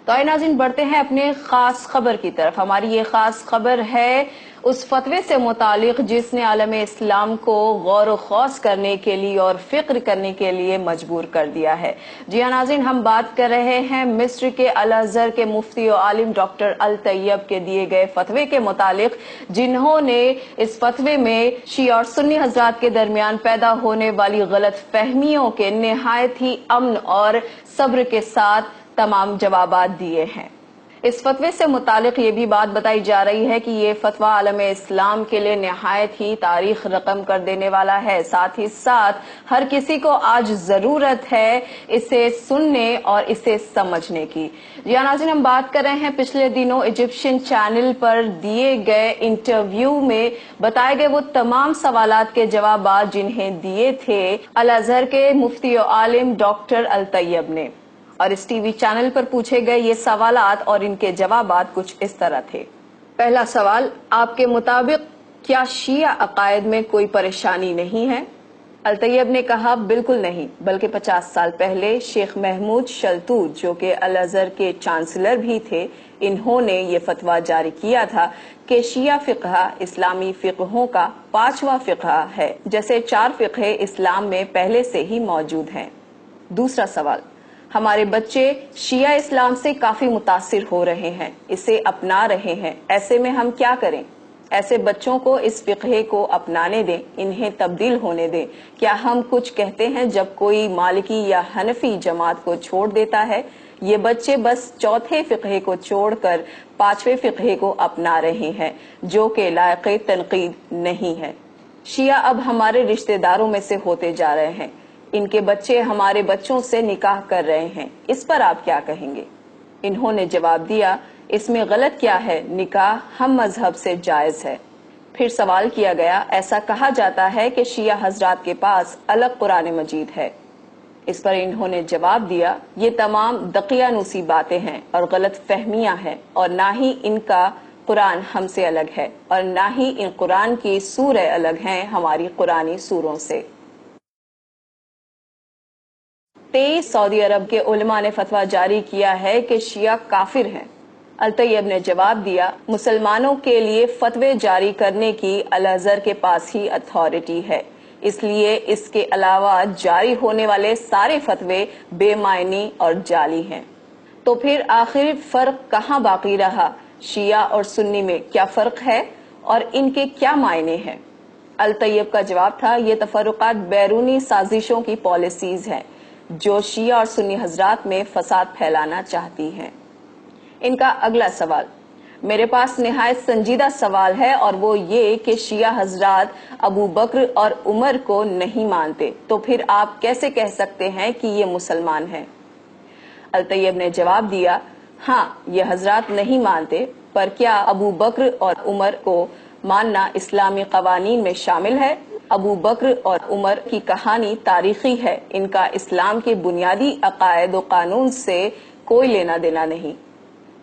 تو آئے ناظرین بڑھتے ہیں اپنے خاص خبر کی طرف۔ ہماری یہ خاص خبر ہے اس فتوے سے متعلق جس نے عالم اسلام کو غور و خوض کرنے کے لیے اور فکر کرنے کے لیے مجبور کر دیا ہے۔ جی ہاں ناظرین، ہم بات کر رہے ہیں مصر کے الازہر کے مفتی و عالم ڈاکٹر الطیب کے دیے گئے فتوے کے متعلق، جنہوں نے اس فتوے میں شیعہ اور سنی حضرات کے درمیان پیدا ہونے والی غلط فہمیوں کے نہایت ہی امن اور صبر کے ساتھ تمام جوابات دیے ہیں۔ اس فتوے سے متعلق یہ بھی بات بتائی جا رہی ہے کہ یہ فتویٰ عالم اسلام کے لیے نہایت ہی تاریخ رقم کر دینے والا ہے۔ ساتھ ہی ساتھ ہر کسی کو آج ضرورت ہے اسے سننے اور اسے سمجھنے کی۔ یا ناظرین، ہم بات کر رہے ہیں پچھلے دنوں ایجپشن چینل پر دیے گئے انٹرویو میں بتائے گئے وہ تمام سوالات کے جوابات جنہیں دیے تھے الازہر کے مفتی و عالم ڈاکٹر الطیب نے۔ اور اس ٹی وی چینل پر پوچھے گئے یہ سوالات اور ان کے جوابات کچھ اس طرح تھے۔ پہلا سوال، آپ کے مطابق کیا شیعہ عقائد میں کوئی پریشانی نہیں ہے؟ الطیب نے کہا بالکل نہیں، بلکہ 50 سال پہلے شیخ محمود شلتوت جو کہ الازہر کے چانسلر بھی تھے، انہوں نے یہ فتویٰ جاری کیا تھا کہ شیعہ فقہ اسلامی فقہوں کا 5واں فقہ ہے، جیسے 4 فقہ اسلام میں پہلے سے ہی موجود ہیں۔ دوسرا سوال، ہمارے بچے شیعہ اسلام سے کافی متاثر ہو رہے ہیں، اسے اپنا رہے ہیں، ایسے میں ہم کیا کریں؟ ایسے بچوں کو اس فقہ کو اپنانے دیں، انہیں تبدیل ہونے دیں۔ کیا ہم کچھ کہتے ہیں جب کوئی مالکی یا حنفی جماعت کو چھوڑ دیتا ہے؟ یہ بچے بس 4تھے فقہ کو چھوڑ کر 5ویں فقہ کو اپنا رہے ہیں، جو کہ لائق تنقید نہیں ہے۔ شیعہ اب ہمارے رشتہ داروں میں سے ہوتے جا رہے ہیں، ان کے بچے ہمارے بچوں سے نکاح کر رہے ہیں، اس پر آپ کیا کہیں گے؟ انہوں نے جواب دیا، اس میں غلط کیا ہے، نکاح ہم مذہب سے جائز ہے۔ پھر سوال کیا گیا، ایسا کہا جاتا ہے کہ شیعہ حضرات کے پاس الگ قرآن مجید ہے۔ اس پر انہوں نے جواب دیا، یہ تمام دقیانوسی باتیں ہیں اور غلط فہمیاں ہیں، اور نہ ہی ان کا قرآن ہم سے الگ ہے، اور نہ ہی ان قرآن کی سورہ الگ ہیں ہماری قرآنی سوروں سے۔ 23 سعودی عرب کے علماء نے فتویٰ جاری کیا ہے کہ شیعہ کافر ہیں۔ الطیب نے جواب دیا، مسلمانوں کے لیے فتوے جاری کرنے کی الازہر کے پاس ہی اتھارٹی ہے، اس لیے اس کے علاوہ جاری ہونے والے سارے فتوے بے معنی اور جعلی ہیں۔ تو پھر آخر فرق کہاں باقی رہا؟ شیعہ اور سنی میں کیا فرق ہے اور ان کے کیا معنی ہیں؟ الطیب کا جواب تھا، یہ تفرقات بیرونی سازشوں کی پالیسیز ہیں جو شیعہ اور سنی حضرات میں فساد پھیلانا چاہتی ہیں۔ ان کا اگلا سوال، میرے پاس نہایت سنجیدہ سوال ہے، اور وہ یہ کہ شیعہ حضرات ابو بکر اور عمر کو نہیں مانتے، تو پھر آپ کیسے کہہ سکتے ہیں کہ یہ مسلمان ہیں؟ الطیب نے جواب دیا، ہاں یہ حضرات نہیں مانتے، پر کیا ابو بکر اور عمر کو ماننا اسلامی قوانین میں شامل ہے؟ ابو بکر اور عمر کی کہانی تاریخی ہے، ان کا اسلام کے بنیادی عقائد و قانون سے کوئی لینا دینا نہیں۔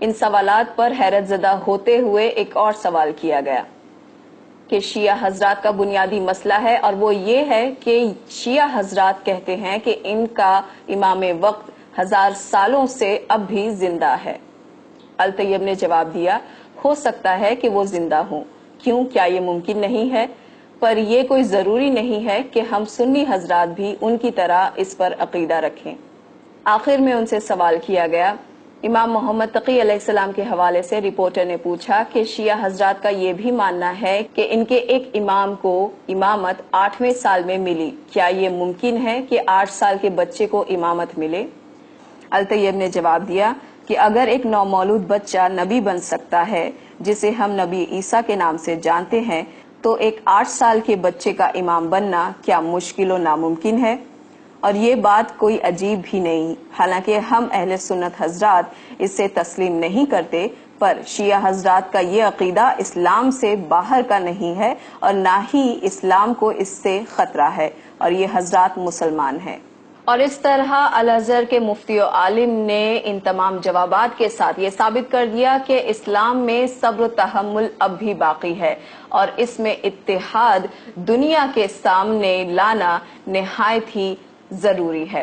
ان سوالات پر حیرت زدہ ہوتے ہوئے ایک اور سوال کیا گیا کہ شیعہ حضرات کا بنیادی مسئلہ ہے، اور وہ یہ ہے کہ شیعہ حضرات کہتے ہیں کہ ان کا امام وقت 1000 سالوں سے اب بھی زندہ ہے۔ الطیب نے جواب دیا، ہو سکتا ہے کہ وہ زندہ ہوں، کیوں، کیا یہ ممکن نہیں ہے؟ پر یہ کوئی ضروری نہیں ہے کہ ہم سنی حضرات بھی ان کی طرح اس پر عقیدہ رکھیں۔ آخر میں ان سے سوال کیا گیا، امام محمد تقی علیہ السلام کے حوالے سے رپورٹر نے پوچھا کہ شیعہ حضرات کا یہ بھی ماننا ہے کہ ان کے ایک امام کو امامت 8ویں سال میں ملی، کیا یہ ممکن ہے کہ 8 سال کے بچے کو امامت ملے؟ الطیب نے جواب دیا کہ اگر ایک نومولود بچہ نبی بن سکتا ہے جسے ہم نبی عیسیٰ کے نام سے جانتے ہیں، تو ایک 8 سال کے بچے کا امام بننا کیا مشکل و ناممکن ہے؟ اور یہ بات کوئی عجیب بھی نہیں، حالانکہ ہم اہل سنت حضرات اسے تسلیم نہیں کرتے، پر شیعہ حضرات کا یہ عقیدہ اسلام سے باہر کا نہیں ہے، اور نہ ہی اسلام کو اس سے خطرہ ہے، اور یہ حضرات مسلمان ہیں۔ اور اس طرح الازہر کے مفتی و عالم نے ان تمام جوابات کے ساتھ یہ ثابت کر دیا کہ اسلام میں صبر و تحمل اب بھی باقی ہے، اور اس میں اتحاد دنیا کے سامنے لانا نہایت ہی ضروری ہے۔